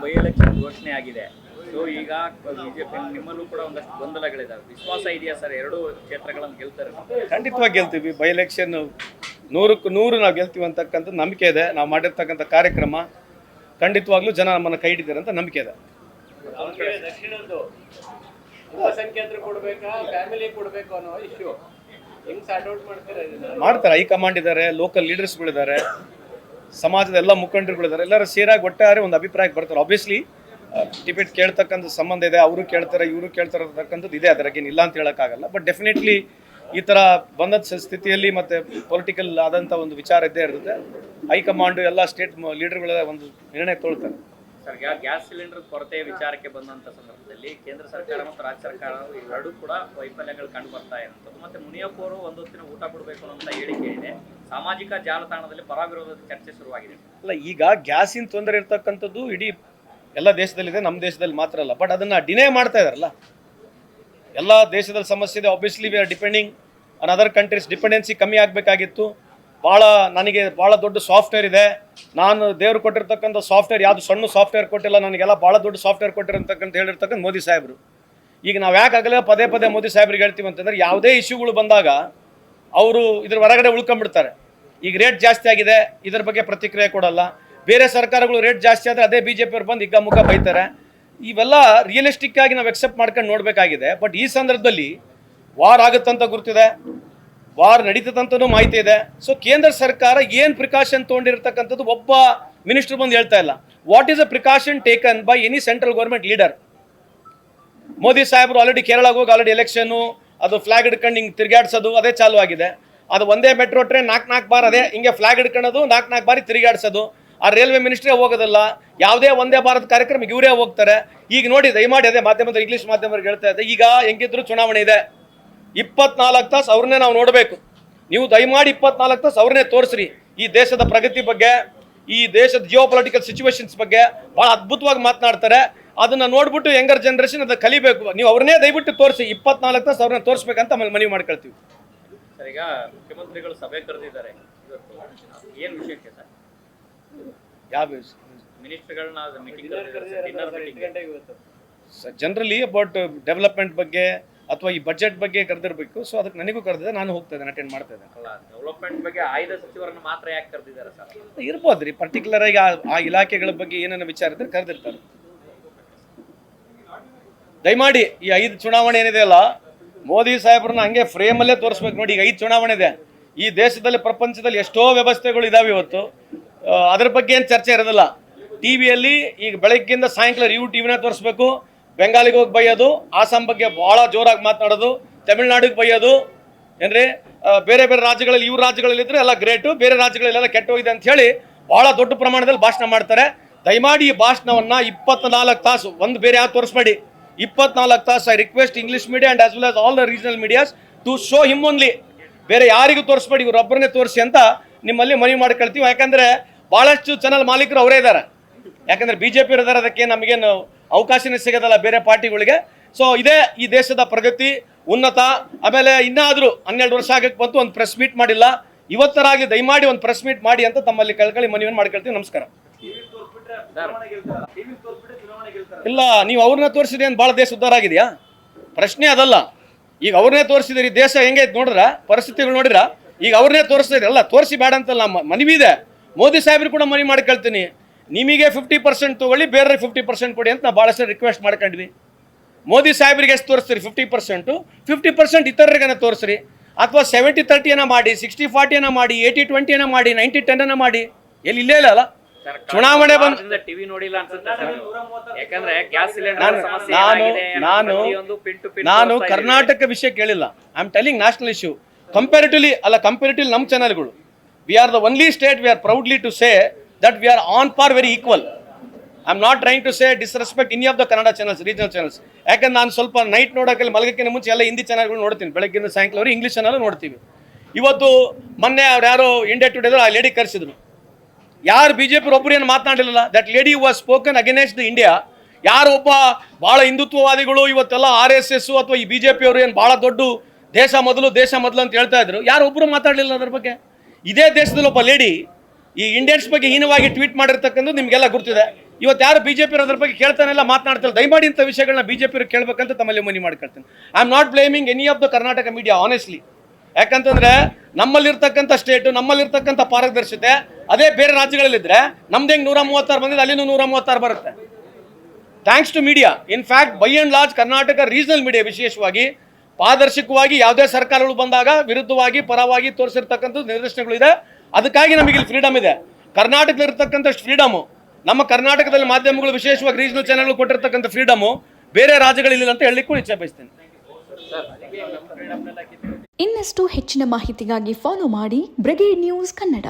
By election ಘೋಷಣೆ ಆಗಿದೆ. So ಈಗ ಬಿಜೆಪಿ ನಿಮ್ಮಲ್ಲೂ ಕೂಡ ಒಂದಷ್ಟು ಗೊಂದಲಗಳಿದಾವೆ. ವಿಶ್ವಾಸ ಇದೆಯಾ ಸರ್ ಎರಡೂ ಕ್ಷೇತ್ರಗಳನ್ನು ಗೆಲ್ತಾರೆ? ಖಂಡಿತವಾಗಿ ಗೆಲ್ತೀವಿ. ಬೈ ಎಲೆಕ್ಷನ್ 100ಕ್ಕೆ 100 ನಾವು ಗೆಲ್ತೀವಿ ಅಂತಕ್ಕಂಥ ನಂಬಿಕೆ ಇದೆ. ನಾವು ಮಾಡಿರ್ತಕ್ಕಂಥ ಕಾರ್ಯಕ್ರಮ ಖಂಡಿತವಾಗ್ಲೂ ಜನ ನಮ್ಮನ್ನು ಕೈ ಹಿಡಿತಾರೆ ಅಂತ ನಂಬಿಕೆ ಇದೆ. ದಕ್ಷಿಣದ್ದು ಅಲ್ಪಸಂಖ್ಯಾತರು ಕೊಡಬೇಕಾ ಫ್ಯಾಮಿಲಿ ಕೊಡಬೇಕು ಅನ್ನೋ ಇಶ್ಯೂ ಹೆಂಗ್ ಸಾರ್ಟ್ ಔಟ್ ಮಾಡ್ತಾರೆ. ಹೈಕಮಾಂಡ್ ಇದ್ದಾರೆ, ಲೋಕಲ್ ಲೀಡರ್ಸ್ಗಳಿದ್ದಾರೆ, ಸಮಾಜದ ಎಲ್ಲ ಮುಖಂಡರುಗಳಿದ್ದಾರೆ. ಎಲ್ಲರೂ ಸೇರಾಗಿ ಒಟ್ಟಾರೆ ಒಂದು ಅಭಿಪ್ರಾಯಕ್ಕೆ ಬರ್ತಾರೆ. ಆಬ್ವಿಯಸ್ಲಿ ಟಿಕೆಟ್ ಕೇಳ್ತಕ್ಕಂಥ ಸಂಬಂಧ ಇದೆ, ಅವರು ಕೇಳ್ತಾರೆ ಇವರು ಕೇಳ್ತಾರೆ ಅಂತಕ್ಕಂಥದ್ದು ಇದೆ, ಅದರಾಗೇನು ಇಲ್ಲ ಅಂತ ಹೇಳೋಕ್ಕಾಗಲ್ಲ. ಬಟ್ ಡೆಫಿನೆಟ್ಲಿ ಈ ಥರ ಬಂದ ಸ್ಥಿತಿಯಲ್ಲಿ ಮತ್ತು ಪೊಲಿಟಿಕಲ್ ಆದಂಥ ಒಂದು ವಿಚಾರ ಇದ್ದೇ ಇರುತ್ತೆ. ಹೈಕಮಾಂಡು ಎಲ್ಲ ಸ್ಟೇಟ್ ಲೀಡರ್ಗಳ ಒಂದು ನಿರ್ಣಯ ತೊಗೊಳ್ತಾರೆ. ಸರ್, ಗ್ಯಾಸ್ ಸಿಲಿಂಡರ್ ಕೊರತೆ ವಿಚಾರಕ್ಕೆ ಬಂದಂಥ ಸಂದರ್ಭದಲ್ಲಿ ಕೇಂದ್ರ ಸರ್ಕಾರ ಮತ್ತು ರಾಜ್ಯ ಸರ್ಕಾರ ಇವೆರಡೂ ಕೂಡ ವೈಫಲ್ಯಗಳು ಕಂಡು ಬರ್ತಾ ಇರುವಂಥದ್ದು. ಮತ್ತು ಮುನಿಯಪ್ಪ ಅವರು ಒಂದು ಹೊತ್ತಿನ ಊಟ ಕೊಡಬೇಕು ಅಂತ ಹೇಳಿಕೆ ಇದೆ. ಸಾಮಾಜಿಕ ಜಾಲತಾಣದಲ್ಲಿ ಪರ ವಿರೋಧದ ಚರ್ಚೆ ಶುರುವಾಗಿದೆ. ಅಲ್ಲ, ಈಗ ಗ್ಯಾಸಿನ ತೊಂದರೆ ಇರ್ತಕ್ಕಂಥದ್ದು ಇಡೀ ಎಲ್ಲ ದೇಶದಲ್ಲಿದೆ, ನಮ್ಮ ದೇಶದಲ್ಲಿ ಮಾತ್ರ ಅಲ್ಲ. ಬಟ್ ಅದನ್ನು ಡಿನೇ ಮಾಡ್ತಾ ಇದಾರಲ್ಲ. ಎಲ್ಲ ದೇಶದಲ್ಲಿ ಸಮಸ್ಯೆ ಇದೆ. Obviously we are depending on other countries. Dependency ಕಮ್ಮಿ ಆಗಬೇಕಾಗಿತ್ತು. ನನಗೆ ಭಾಳ ದೊಡ್ಡ ಸಾಫ್ಟ್ವೇರ್ ಇದೆ. ನಾನು ದೇವರು ಕೊಟ್ಟಿರ್ತಕ್ಕಂಥ ಸಾಫ್ಟ್ವೇರ್ ಯಾವುದು ಸಣ್ಣ ಸಾಫ್ಟ್ವೇರ್ ಕೊಟ್ಟಿಲ್ಲ, ನನಗೆಲ್ಲ ಭಾಳ ದೊಡ್ಡ ಸಾಫ್ಟ್ವೇರ್ ಕೊಟ್ಟಿರ್ತಕ್ಕಂಥ ಹೇಳಿರ್ತಕ್ಕಂಥ ಮೋದಿ ಸಾಹೇಬರು. ಈಗ ನಾವು ಯಾಕಾಗಲೇ ಪದೇ ಪದೇ ಮೋದಿ ಸಾಹೇಬ್ರಿಗೆ ಹೇಳ್ತೀವಿ ಅಂತಂದರೆ, ಯಾವುದೇ ಇಶ್ಯೂಗಳು ಬಂದಾಗ ಅವರು ಇದ್ರ ಹೊರಗಡೆ ಉಳ್ಕೊಂಡ್ಬಿಡ್ತಾರೆ. ಈಗ ರೇಟ್ ಜಾಸ್ತಿ ಆಗಿದೆ, ಇದ್ರ ಬಗ್ಗೆ ಪ್ರತಿಕ್ರಿಯೆ ಕೊಡಲ್ಲ. ಬೇರೆ ಸರ್ಕಾರಗಳು ರೇಟ್ ಜಾಸ್ತಿ ಆದರೆ ಅದೇ BJP ಅವ್ರು ಬಂದು ಹಿಗ್ಗಮುಗ್ಗ ಬೈತಾರೆ. ಇವೆಲ್ಲ ರಿಯಲಿಸ್ಟಿಕ್ ಆಗಿ ನಾವು ಎಕ್ಸೆಪ್ಟ್ ಮಾಡ್ಕೊಂಡು ನೋಡಬೇಕಾಗಿದೆ. ಬಟ್ ಈ ಸಂದರ್ಭದಲ್ಲಿ ವಾರ್ ಆಗುತ್ತಂತ ಗುರ್ತಿದೆ, ವಾರ್ ನಡೀತದಂತನೂ ಮಾಹಿತಿ ಇದೆ. ಸೊ ಕೇಂದ್ರ ಸರ್ಕಾರ ಏನು ಪ್ರಿಕಾಷನ್ ತೊಗೊಂಡಿರ್ತಕ್ಕಂಥದ್ದು ಒಬ್ಬ ಮಿನಿಸ್ಟರ್ ಬಂದು ಹೇಳ್ತಾ ಇಲ್ಲ. What is a precaution taken by any central government leader? Modi ಸಾಹೇಬರು ಆಲ್ರೆಡಿ ಕೇರಳಕ್ಕೆ ಹೋಗಿ ಆಲ್ರೆಡಿ ಎಲೆಕ್ಷನ್ನು ಅದು ಫ್ಲಾಗ್ ಹಿಡ್ಕೊಂಡು ಹಿಂಗೆ ತಿರುಗಾಡ್ಸೋದು ಅದೇ ಚಾಲು ಆಗಿದೆ. ಅದು ಒಂದೇ ಮೆಟ್ರೋ ಟ್ರೈನ್ 4 ಬಾರ್ ಅದೇ ಹಿಂಗೆ ಫ್ಲಾಗ್ ಹಿಡ್ಕೊಳ್ಳೋದು 4 ಬಾರಿ ತಿರುಗಾಡ್ಸೋದು. ಆ ರೈಲ್ವೆ ಮಿನಿಸ್ಟ್ರೇ ಹೋಗೋದಿಲ್ಲ. ಯಾವುದೇ ಒಂದೇ ಭಾರತ ಕಾರ್ಯಕ್ರಮಕ್ಕೆ ಇವರೇ ಹೋಗ್ತಾರೆ. ಈಗ ನೋಡಿ, ದಯಮಾಡಿ ಅದೇ ಮಾಧ್ಯಮದ ಇಂಗ್ಲೀಷ್ ಮಾಧ್ಯಮರಿಗೆ ಹೇಳ್ತಾ ಇದೆ, ಈಗ ಹೆಂಗಿದ್ರು ಚುನಾವಣೆ ಇದೆ, 24 ತಾಸು ಅವ್ರನ್ನೇ ನಾವು ನೋಡಬೇಕು. ನೀವು ದಯಮಾಡಿ 24 ತಾಸು ಅವ್ರನ್ನೇ ತೋರಿಸ್ರಿ. ಈ ದೇಶದ ಪ್ರಗತಿ ಬಗ್ಗೆ, ಈ ದೇಶದ ಜಿಯೋ ಪೊಲಿಟಿಕಲ್ ಸಿಚುವೇಶನ್ಸ್ ಬಗ್ಗೆ ಭಾಳ ಅದ್ಭುತವಾಗಿ ಮಾತನಾಡ್ತಾರೆ. ಅದನ್ನು ನೋಡ್ಬಿಟ್ಟು ಯಂಗರ್ ಜನರೇಷನ್ ಅದನ್ನು ಕಲಿಬೇಕು. ನೀವು ಅವ್ರನ್ನೇ ದಯವಿಟ್ಟು ತೋರಿಸಿ, 24 ತಾಸು ಅವ್ರನ್ನ ತೋರಿಸ್ಬೇಕಂತ ಮನವಿ ಮಾಡ್ಕೊಳ್ತೀವಿ. ಸರ್, ಈಗ ಮುಖ್ಯಮಂತ್ರಿಗಳು ಸಭೆ ಕರೆದಿದ್ದಾರೆ ಇವತ್ತು. ಏನು ವಿಷಯಕ್ಕೆ ಸರ್? ಯಾವ ಮಿನಿಸ್ಟರ್ಗಳನ್ನ ಮೀಟಿಂಗ್ ಜನರಲಿ ಅಬೌಟ್ ಡೆವಲಪ್ಮೆಂಟ್ ಬಗ್ಗೆ ಅಥವಾ ಈ ಬಜೆಟ್ ಬಗ್ಗೆ ಕರೆದಿರಬೇಕು. ಸೊ ಅದಕ್ಕೆ ನನಗೂ ಕರೆದಿದೆ, ನಾನು ಹೋಗ್ತಾ ಇದ್ದೇನೆ, ಅಟೆಂಡ್ ಮಾಡ್ತಾ ಇದ್ದೇನೆ. ಅಲ್ಲ, ಡೆವಲಪ್ಮೆಂಟ್ ಬಗ್ಗೆ ಆಯ್ದ ಸಚಿವರನ್ನು ಮಾತ್ರ ಯಾಕೆ ಕರೆದಿದ್ದಾರೆ ಸರ್? ಇರ್ಬೋದು ರೀ, ಪರ್ಟಿಕ್ಯುಲರ್ ಆಗಿ ಆ ಇಲಾಖೆಗಳ ಬಗ್ಗೆ ಏನೇನು ವಿಚಾರ ಇದ್ರೆ ಕರೆದಿರ್ತಾರೆ. ದಯಮಾಡಿ ಈ 5 ಚುನಾವಣೆ ಏನಿದೆ ಅಲ್ಲ, ಮೋದಿ ಸಾಹೇಬ್ರನ್ನ ಹಂಗೆ ಫ್ರೇಮಲ್ಲೇ ತೋರಿಸ್ಬೇಕು. ನೋಡಿ, ಈಗ 5 ಚುನಾವಣೆ ಇದೆ. ಈ ದೇಶದಲ್ಲಿ ಪ್ರಪಂಚದಲ್ಲಿ ಎಷ್ಟೋ ವ್ಯವಸ್ಥೆಗಳು ಇದಾವೆ ಇವತ್ತು. ಅದ್ರ ಬಗ್ಗೆ ಏನು ಚರ್ಚೆ ಇರೋದಿಲ್ಲ. ಟಿವಿಯಲ್ಲಿ ಈಗ ಬೆಳಗ್ಗಿಂದ ಸಾಯಂಕಾಲ ಟಿವಿನ ತೋರಿಸ್ಬೇಕು. ಬೆಂಗಾಲಿಗೆ ಹೋಗಿ ಬೈಯೋದು, ಆಸಾಂ ಬಗ್ಗೆ ಭಾಳ ಜೋರಾಗಿ ಮಾತನಾಡೋದು, ತಮಿಳ್ನಾಡಿಗೆ ಬೈಯೋದು, ಏನ್ರಿ ಬೇರೆ ಬೇರೆ ರಾಜ್ಯಗಳಲ್ಲಿ ಇವ್ರ ರಾಜ್ಯಗಳಲ್ಲಿದ್ದರೆ ಎಲ್ಲ ಗ್ರೇಟು, ಬೇರೆ ರಾಜ್ಯಗಳಲ್ಲೆಲ್ಲ ಕೆಟ್ಟೋಗಿದೆ ಅಂತ ಹೇಳಿ ಭಾಳ ದೊಡ್ಡ ಪ್ರಮಾಣದಲ್ಲಿ ಭಾಷಣ ಮಾಡ್ತಾರೆ. ದಯಮಾಡಿ ಈ ಭಾಷಣವನ್ನು 24 ತಾಸು ಒಂದು ಬೇರೆ ಯಾವ್ದು ತೋರಿಸ್ಬೇಡಿ. 24 ತಾಸು I request English media and as well as all the regional medias to show him only. ಬೇರೆ ಯಾರಿಗೂ ತೋರಿಸ್ಬೇಡಿ, ಇವರೊಬ್ಬರನ್ನೇ ತೋರಿಸಿ ಅಂತ ನಿಮ್ಮಲ್ಲಿ ಮನವಿ ಮಾಡ್ಕೊಳ್ತೀವಿ. ಯಾಕಂದರೆ ಭಾಳಷ್ಟು ಚಾನಲ್ ಮಾಲೀಕರು ಅವರೇ ಇದ್ದಾರೆ. ಯಾಕಂದರೆ BJP ಇರೋದಾರೆ, ಅದಕ್ಕೆ ನಮಗೇನು ಅವಕಾಶನೇ ಸಿಗೋದಲ್ಲ ಬೇರೆ ಪಾರ್ಟಿಗಳಿಗೆ. ಸೊ ಇದೇ ಈ ದೇಶದ ಪ್ರಗತಿ, ಉನ್ನತ. ಆಮೇಲೆ ಇನ್ನಾದರೂ 12 ವರ್ಷ ಆಗಕ್ಕೆ ಬಂತು, ಒಂದು ಪ್ರೆಸ್ ಮೀಟ್ ಮಾಡಿಲ್ಲ. ಇವತ್ತರಾಗಲಿ ದಯಮಾಡಿ ಒಂದು ಪ್ರೆಸ್ ಮೀಟ್ ಮಾಡಿ ಅಂತ ತಮ್ಮಲ್ಲಿ ಕಳ್ಕೊಳ್ಳಿ ಮನವಿಯನ್ನು ಮಾಡ್ಕೊಳ್ತೀವಿ. ನಮಸ್ಕಾರ. ಇಲ್ಲ, ನೀವು ಅವ್ರನ್ನ ತೋರಿಸಿದ್ರೆ ಏನು ಭಾಳ ದೇಶ ಉದ್ಧಾರ ಆಗಿದೆಯಾ? ಪ್ರಶ್ನೆ ಅದಲ್ಲ. ಈಗ ಅವ್ರನ್ನೇ ತೋರಿಸಿದ್ರಿ, ದೇಶ ಹೆಂಗೈತೆ ನೋಡ್ರ, ಪರಿಸ್ಥಿತಿಗಳು ನೋಡಿರ. ಈಗ ಅವ್ರನ್ನೇ ತೋರಿಸಿದ್ರಿ, ಅಲ್ಲ ತೋರಿಸಿ ಬೇಡ ಅಂತಲ್ಲ, ಮನವಿ ಇದೆ. ಮೋದಿ ಸಾಹೇಬ್ರು ಕೂಡ ಮನವಿ ಮಾಡ್ಕೊಳ್ತೀನಿ, ನಿಮಗೆ 50% ತೊಗೊಳ್ಳಿ, ಬೇರೆ 50% ಕೊಡಿ ಅಂತ ನಾವು ಭಾಳಷ್ಟು ರಿಕ್ವೆಸ್ಟ್ ಮಾಡ್ಕೊಂಡ್ವಿ. ಮೋದಿ ಸಾಹೇಬ್ರಿಗೆ ಎಷ್ಟು ತೋರಿಸ್ತೀರಿ? 50%. 50% ಇತರರಿಗೇನ ತೋರಿಸ್ರಿ. ಅಥವಾ 70-30 ಮಾಡಿ, 60-40 ಮಾಡಿ, 80-20 ಮಾಡಿ, 90-10 ಮಾಡಿ. ಇಲ್ಲೇ ಇಲ್ಲ ಅಲ್ಲ ಚುನಾವಣೆ ಬಂದ ಟಿವಿ ನೋಡಿಲ್ಲ ಅನ್ಸುತ್ತೆ. ಯಾಕಂದ್ರೆ ಗ್ಯಾಸ್ ಸಿಲಿಂಡರ್ ಸಮಸ್ಯೆ ನಾನು ಕರ್ನಾಟಕ ವಿಷಯ ಕೇಳಿಲ್ಲ. I am telling national issue. Comparatively ನಮ್ಮ ಚಾನಲ್ಗಳು, we are the only state we are proudly to say that we are on par, very equal. I am not trying to say disrespect any of the Kannada channels, regional channels. ಯಾಕಂದ್ರೆ ನಾನು ಸ್ವಲ್ಪ night ನೋಡೋಕೆ ಮಲಗಕ್ಕಿಂತ ಮುಂಚೆ ಎಲ್ಲ ಹಿಂದಿ ಚಾನಲ್ಗಳು ನೋಡ್ತೀನಿ. ಬೆಳಗ್ಗಿಂದ ಸಾಯಂಕಾಲ English channel ನೋಡ್ತೀವಿ. ಇವತ್ತು ಮೊನ್ನೆ ಅವ್ರು ಯಾರೋ ಇಂಡಿಯಾ ಟುಡೇದ್ರು ಆ ಲೇಡಿ ಕರೆಸಿದ್ರು. ಯಾರು BJP ಒಬ್ಬರು ಏನು ಮಾತನಾಡಲಿಲ್ಲ. That lady was spoken against the India. ಯಾರು ಒಬ್ಬ ಭಾಳ ಹಿಂದುತ್ವವಾದಿಗಳು ಇವತ್ತೆಲ್ಲ RSS ಅಥವಾ ಈ BJP ಅವರು ಏನು ಭಾಳ ದೊಡ್ಡ ದೇಶ ಮೊದಲು ಅಂತ ಹೇಳ್ತಾ ಇದ್ರು, ಯಾರೊಬ್ಬರು ಮಾತಾಡಲಿಲ್ಲ ಅದ್ರ ಬಗ್ಗೆ. ಇದೇ ದೇಶದಲ್ಲಿ ಒಬ್ಬ ಲೇಡಿ ಈ ಇಂಡಿಯನ್ಸ್ ಬಗ್ಗೆ ಹೀನವಾಗಿ ಟ್ವೀಟ್ ಮಾಡಿರ್ತಕ್ಕಂಥದ್ದು ನಿಮಗೆಲ್ಲ ಗುರ್ತಿದೆ. ಇವತ್ತು ಯಾರು ಬಿಜೆಪಿ ಅದ್ರ ಬಗ್ಗೆ ಕೇಳ್ತಾನೆಲ್ಲ ಮಾತನಾಡ್ತಾರೆ. ದಯಮಾಡಿ ಇಂಥ ವಿಷಯಗಳನ್ನ ಬಿಜೆಪಿ ಕೇಳಬೇಕಂತ ತಮ್ಮಲ್ಲಿ ಮನವಿ ಮಾಡ್ಕೊಳ್ತೇನೆ. I am not blaming any of the Karnataka media honestly. ಯಾಕಂತಂದ್ರೆ ನಮ್ಮಲ್ಲಿರ್ತಕ್ಕಂಥ ಸ್ಟೇಟು, ನಮ್ಮಲ್ಲಿರ್ತಕ್ಕಂಥ ಪಾರದರ್ಶತೆ ಅದೇ ಬೇರೆ ರಾಜ್ಯಗಳಲ್ಲಿದ್ದರೆ ನಮ್ದು ಹೆಂಗೆ 136 ಬಂದಿದೆ, ಅಲ್ಲಿನೂ 136 ಬರುತ್ತೆ. Thanks to media. In fact by and large Karnataka regional media ವಿಶೇಷವಾಗಿ ಪಾರದರ್ಶಕವಾಗಿ ಯಾವುದೇ ಸರ್ಕಾರಗಳು ಬಂದಾಗ ವಿರುದ್ಧವಾಗಿ ಪರವಾಗಿ ತೋರಿಸಿರ್ತಕ್ಕಂಥದ್ದು ನಿದರ್ಶನಗಳಿದೆ. ಅದಕ್ಕಾಗಿ ನಮಗೆ ಇಲ್ಲಿ ಫ್ರೀಡಮ್ ಇದೆ. ಕರ್ನಾಟಕದಲ್ಲಿರ್ತಕ್ಕಂಥಷ್ಟು ಫ್ರೀಡಮು, ನಮ್ಮ ಕರ್ನಾಟಕದಲ್ಲಿ ಮಾಧ್ಯಮಗಳು ವಿಶೇಷವಾಗಿ ರೀಜನಲ್ ಚಾನೆಲ್ಗಳು ಕೊಟ್ಟಿರ್ತಕ್ಕಂಥ ಫ್ರೀಡಮು ಬೇರೆ ರಾಜ್ಯಗಳಿಲ್ಲ ಅಂತ ಹೇಳಲಿಕ್ಕೂ ಇಚ್ಛೆ ಬಯಸ್ತೇನೆ. ಇನ್ನಷ್ಟು ಹೆಚ್ಚಿನ ಮಾಹಿತಿಗಾಗಿ ಫಾಲೋ ಮಾಡಿ ಬ್ರಿಗೇಡ್ ನ್ಯೂಸ್ ಕನ್ನಡ.